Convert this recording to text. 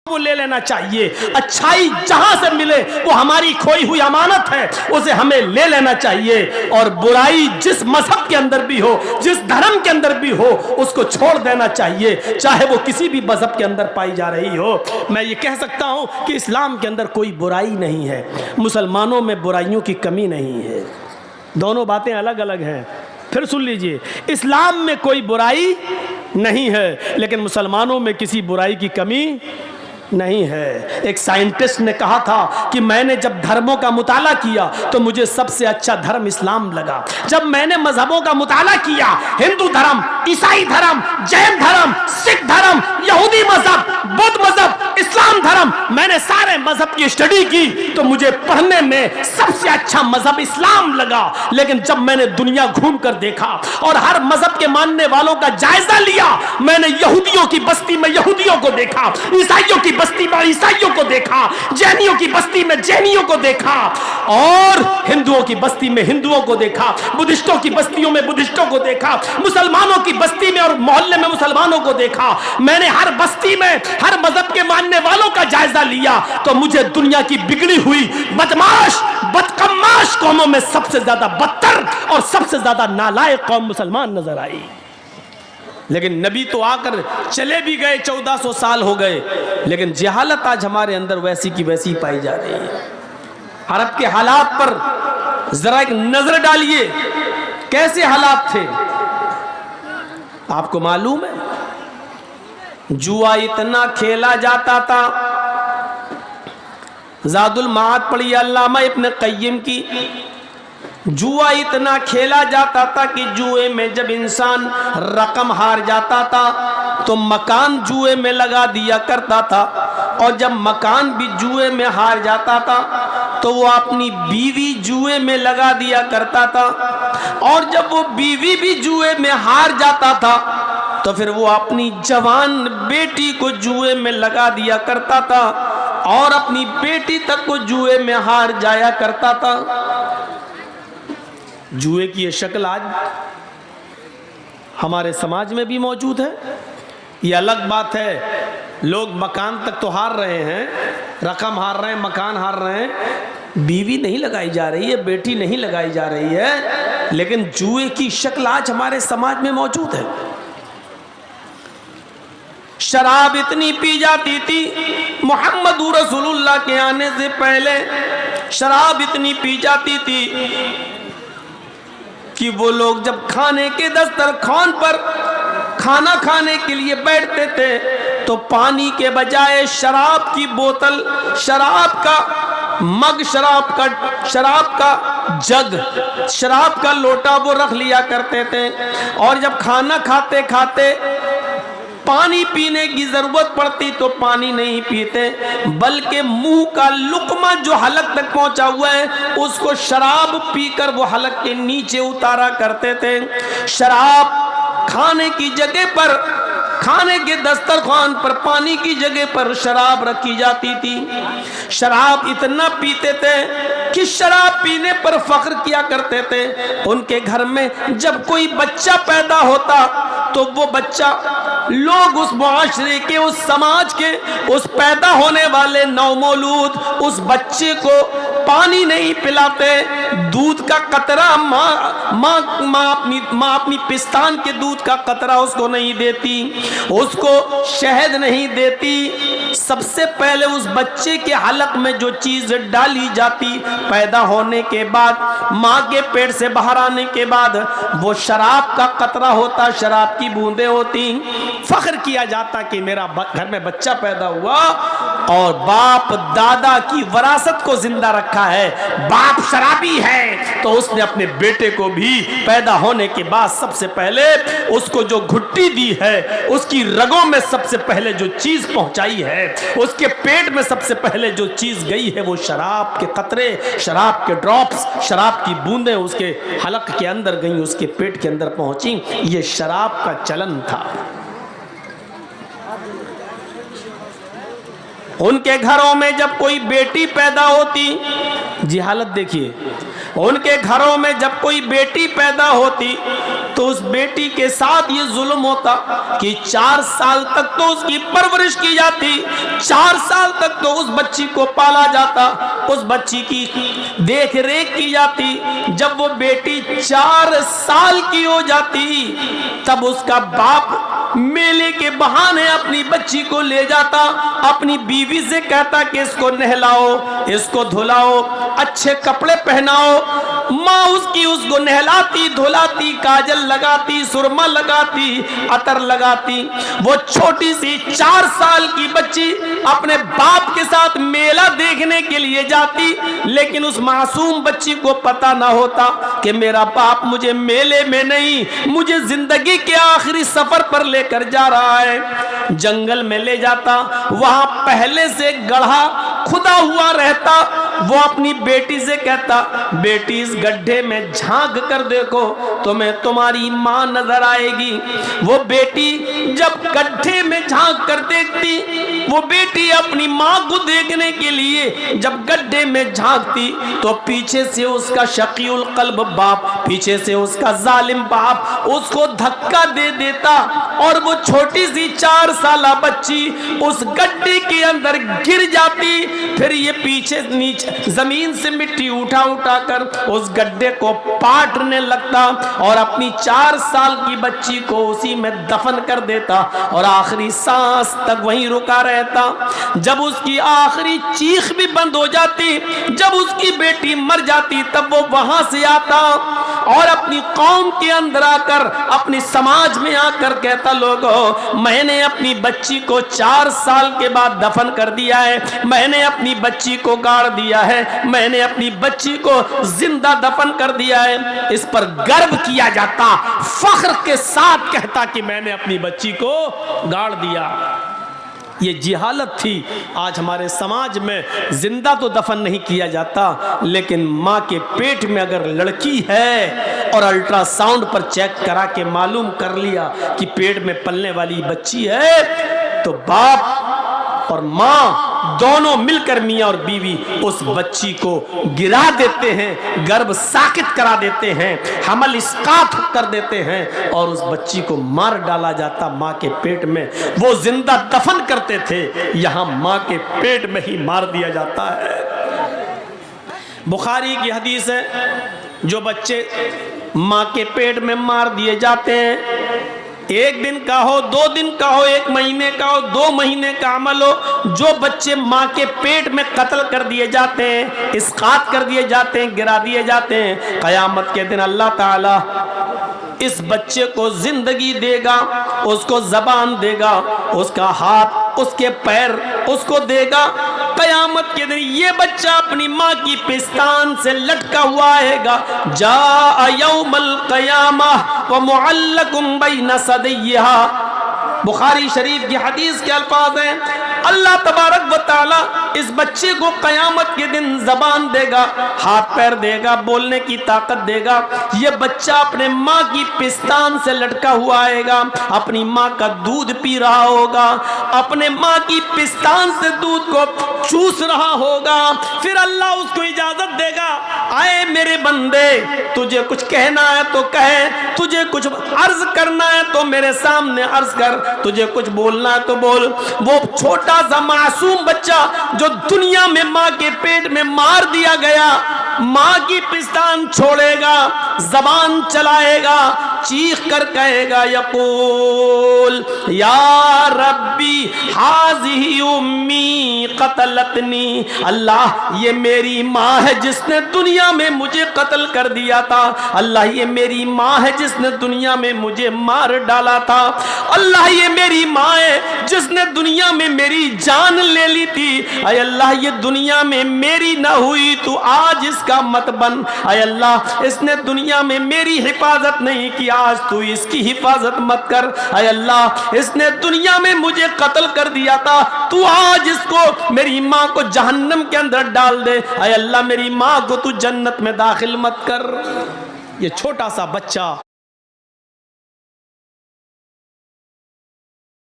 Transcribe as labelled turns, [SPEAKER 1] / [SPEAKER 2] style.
[SPEAKER 1] وہ لے لینا چاہیے. اچھائی جہاں سے ملے وہ ہماری کھوئی ہوئی امانت ہے, اسے ہمیں لے لینا چاہیے. اور برائی جس مذہب کے اندر بھی ہو, جس دھرم کے اندر بھی ہو, اس کو چھوڑ دینا چاہیے, چاہے وہ کسی بھی مذہب کے اندر پائی جا رہی ہو. میں یہ کہہ سکتا ہوں کہ اسلام کے اندر کوئی برائی نہیں ہے, مسلمانوں میں برائیوں کی کمی نہیں ہے. دونوں باتیں الگ الگ ہیں. پھر سن لیجئے, اسلام میں کوئی برائی نہیں ہے لیکن مسلمانوں میں کسی برائی کی کمی نہیں ہے. ایک سائنٹسٹ نے کہا تھا کہ میں نے جب دھرموں کا مطالعہ کیا تو مجھے سب سے اچھا دھرم اسلام لگا. جب میں نے مذہبوں کا مطالعہ کیا, ہندو دھرم, عیسائی دھرم, جین دھرم, سکھ دھرم, یہودی مذہب, بدھ مذہب, اسلام دھرم, میں نے سارے مذہب کی اسٹڈی کی تو مجھے پڑھنے میں سب سے اچھا مذہب اسلام لگا. لیکن جب میں نے دنیا گھوم کر دیکھا اور ہر مذہب کے ماننے والوں کا جائزہ لیا, میں نے یہودیوں کی بستی میں یہودیوں کو دیکھا, عیسائیوں کی بستی میں عیسائیوں کو دیکھا, جینیوں کی بستی میں جینیوں کو دیکھا, اور ہندوؤں کی بستی میں ہندوؤں کو دیکھا, بدھسٹوں کی بستیوں میں بدھسٹوں کو دیکھا, مسلمانوں کی بستی میں اور محلے میں مسلمانوں کو دیکھا. میں نے ہر بستی میں ہر مذہب کے ماننے والوں کا جائزہ لیا تو مجھے دنیا کی بگڑی ہوئی بدماش بدقماش قوموں میں سب سے زیادہ بدتر اور سب سے زیادہ نالائق قوم مسلمان نظر آئی. لیکن نبی تو آ کر چلے بھی گئے, 1400 سال ہو گئے, لیکن جہالت آج ہمارے اندر ویسی کی ویسی پائی جا رہی ہے. عرب کے حالات پر ذرا ایک نظر ڈالیے, کیسے حالات تھے. آپ کو معلوم ہے جوا اتنا کھیلا جاتا تھا, زاد المعاد پڑھی علامہ ابن قیم کی, جوا اتنا کھیلا جاتا تھا کہ جوئے میں جب انسان رقم ہار جاتا تھا تو مکان جوئے میں لگا دیا کرتا تھا, اور جب مکان بھی جوئے میں ہار جاتا تھا تو وہ اپنی بیوی جوئے میں لگا دیا کرتا تھا, اور جب وہ بیوی بھی جوئے میں ہار جاتا تھا تو پھر وہ اپنی جوان بیٹی کو جوئے میں لگا دیا کرتا تھا, اور اپنی بیٹی تک کو جوئے میں ہار جایا کرتا تھا. جوئے کی یہ شکل آج ہمارے سماج میں بھی موجود ہے. یہ الگ بات ہے, لوگ مکان تک تو ہار رہے ہیں, رقم ہار رہے ہیں, مکان ہار رہے ہیں, بیوی نہیں لگائی جا رہی ہے, بیٹی نہیں لگائی جا رہی ہے, لیکن جوئے کی شکل آج ہمارے سماج میں موجود ہے. شراب اتنی پی جاتی تھی محمد رسول اللہ کے آنے سے پہلے, شراب اتنی پی جاتی تھی کہ وہ لوگ جب کھانے کے دسترخوان پر کھانا کھانے کے لیے بیٹھتے تھے تو پانی کے بجائے شراب کی بوتل, شراب کا مگ, شراب کا جگ, شراب کا لوٹا وہ رکھ لیا کرتے تھے, اور جب کھانا کھاتے کھاتے پانی پینے کی ضرورت پڑتی تو پانی نہیں پیتے, بلکہ منہ کا لقمہ جو حلق تک پہنچا ہوا ہے اس کو شراب پی کر وہ حلق کے نیچے اتارا کرتے تھے. شراب کھانے کی جگہ پر, کھانے کے دسترخوان پر پانی کی جگہ پر شراب رکھی جاتی تھی. شراب اتنا پیتے تھے کہ شراب پینے پر فخر کیا کرتے تھے. ان کے گھر میں جب کوئی بچہ پیدا ہوتا تو وہ بچہ, لوگ اس معاشرے کے, اس سماج کے, اس پیدا ہونے والے نومولود اس بچے کو پانی نہیں پلاتے, دودھ کا قطرہ ماں اپنی پستان کے دودھ کا قطرہ اس کو نہیں دیتی, اس کو شہد نہیں دیتی. سب سے پہلے اس بچے کے حلق میں جو چیز ڈالی جاتی پیدا ہونے کے بعد, ماں کے پیٹ سے باہر آنے کے بعد, وہ شراب کا قطرہ ہوتا, شراب کی بوندیں ہوتی. فخر کیا جاتا کہ میرا گھر میں بچہ پیدا ہوا اور باپ دادا کی وراثت کو زندہ رکھا ہے, باپ شرابی ہے تو اس نے اپنے بیٹے کو بھی پیدا ہونے کے بعد سب سے پہلے اس کو جو گھٹی دی ہے, اس کی رگوں میں سب سے پہلے جو چیز پہنچائی ہے, اس کے پیٹ میں سب سے پہلے جو چیز گئی ہے وہ شراب کے قطرے, شراب کے ڈراپس, شراب کی بوندیں اس کے حلق کے اندر گئیں, اس کے پیٹ کے اندر پہنچیں. یہ شراب کا چلن تھا. ان کے گھروں میں جب کوئی بیٹی پیدا ہوتی, جی حالت دیکھیے, ان کے گھروں میں جب کوئی بیٹی پیدا ہوتی تو اس بیٹی کے ساتھ یہ ظلم ہوتا کہ 4 سال تک تو اس کی پرورش کی جاتی, 4 سال تک تو اس بچی کو پالا جاتا، اس بچی کی دیکھ ریکھ کی جاتی۔ جب وہ بیٹی 4 سال کی ہو جاتی تب اس کا باپ میلے کے بہانے اپنی بچی کو لے جاتا، اپنی بیوی سے کہتا کہ اس کو نہلاؤ، اس کو دھلاؤ، اچھے کپڑے پہناؤ۔ ماں اس کو نہلاتی، دھلاتی، کاجل لگاتی، سرما لگاتی، عطر لگاتی۔ وہ چھوٹی سی 4 سال کی بچی اپنے باپ کے ساتھ میلہ دیکھنے کے لیے جاتی، لیکن اس معصوم بچی کو پتا نہ ہوتا کہ میرا باپ مجھے میلے میں نہیں، مجھے زندگی کے آخری سفر پر لے کر جا رہا ہے۔ جنگل میں لے جاتا، وہاں پہلے سے گڑھا کھدا ہوا رہتا۔ وہ اپنی بیٹی سے کہتا، بیٹی اس گڈھے میں جھانک کر دیکھو تمہیں تمہاری ماں نظر آئے گی۔ وہ بیٹی جب گڈھے میں جھانک کر دیکھتی، وہ بیٹی اپنی ماں کو دیکھنے کے لیے جب گڈھے میں جھانکتی تو پیچھے سے اس کا شقی القلب باپ، پیچھے سے اس کا ظالم باپ اس کو دھکا دے دیتا اور وہ چھوٹی سی 4 سالہ بچی اس گڈھے کے اندر گر جاتی۔ پھر یہ پیچھے نیچے زمین سے مٹی اٹھا اٹھا کر اس گڈھے کو پاٹنے لگتا اور اپنی 4 سال کی بچی کو اسی میں دفن کر دیتا اور آخری سانس تک وہیں رکا رہتا۔ جب اس کی آخری چیخ بھی بند ہو جاتی، جب اس کی بیٹی مر جاتی، تب وہ وہاں سے آتا اور اپنی قوم کے اندر آ کر، اپنی سماج میں آ کر کہتا، لوگوں میں نے اپنی بچی کو 4 سال کے بعد دفن کر دیا ہے، میں نے اپنی بچی کو گاڑ دیا ہے، میں نے اپنی بچی کو زندہ دفن کر دیا ہے۔ اس پر گرو کیا جاتا، فخر کے ساتھ کہتا کہ میں نے اپنی بچی کو گاڑ دیا۔ یہ جہالت تھی۔ آج ہمارے سماج میں زندہ تو دفن نہیں کیا جاتا، لیکن ماں کے پیٹ میں اگر لڑکی ہے اور الٹرا ساؤنڈ پر چیک کرا کے معلوم کر لیا کہ پیٹ میں پلنے والی بچی ہے، تو باپ اور ماں دونوں مل کر، میاں اور بیوی، اس بچی کو گرا دیتے ہیں، گرب ساکت کرا دیتے ہیں، حمل اسقاط کر دیتے ہیں اور اس بچی کو مار ڈالا جاتا ماں کے پیٹ میں۔ وہ زندہ دفن کرتے تھے، یہاں ماں کے پیٹ میں ہی مار دیا جاتا ہے۔ بخاری کی حدیث ہے، جو بچے ماں کے پیٹ میں مار دیے جاتے ہیں، 1 دن کا ہو، 2 دن کا ہو، 1 مہینے کا ہو، 2 مہینے کا عمل ہو، جو بچے ماں کے پیٹ میں قتل کر دیے جاتے ہیں، اسقاط کر دیے جاتے ہیں، گرا دیے جاتے ہیں، قیامت کے دن اللہ تعالی اس بچے کو زندگی دے گا، اس کو زبان دے گا، اس کا ہاتھ، اس کے پیر اس کو دے گا۔ قیامت کے دن یہ بچہ اپنی ماں کی پستان سے لٹکا ہوا آئے گا۔ جاء یوم القیامہ ومعلق بین ثدیہا، بخاری شریف کی حدیث کے الفاظ ہیں، اللہ تبارک و تعالی اس بچے کو قیامت کے دن زبان دے گا، ہاتھ پیر دے گا، بولنے کی طاقت دے گا۔ یہ بچہ اپنے ماں کی پستان سے لٹکا ہوا آئے گا، اپنی ماں کا دودھ پی رہا ہوگا، اپنے ماں کی پستان سے دودھ کو چوس رہا ہوگا۔ پھر اللہ اس کو اجازت دے گا، آئے میرے بندے، تجھے کچھ کہنا ہے تو کہے، تجھے کچھ عرض کرنا ہے تو میرے سامنے عرض کر، تجھے کچھ بولنا ہے تو بول۔ وہ چھوٹا سا معصوم بچہ جو دنیا میں ماں کے پیٹ میں مار دیا گیا، ماں کی پستان چھوڑے گا، زبان چلائے گا، چیخ کر کہے گا، یقول یا ربی ہذہ امی قتلتنی، اللہ یہ میری ماں ہے جس نے دنیا میں مجھے قتل کر دیا تھا، اللہ یہ میری ماں ہے جس نے دنیا میں مجھے مار ڈالا تھا، اللہ یہ میری ماں ہے جس نے دنیا میں میری جان لے لی تھی، اے اللہ یہ دنیا میں میری نہ ہوئی تو آج اس کا مت بن، اے اللہ اس نے دنیا میں میری حفاظت نہیں کی، آج تو اس کی حفاظت مت کر، اے اللہ اس نے دنیا میں مجھے قتل کر دیا تھا، تو آج اس کو، میری ماں کو جہنم کے اندر ڈال دے، اے اللہ میری ماں کو تو جنت میں داخل مت کر۔ یہ چھوٹا سا بچہ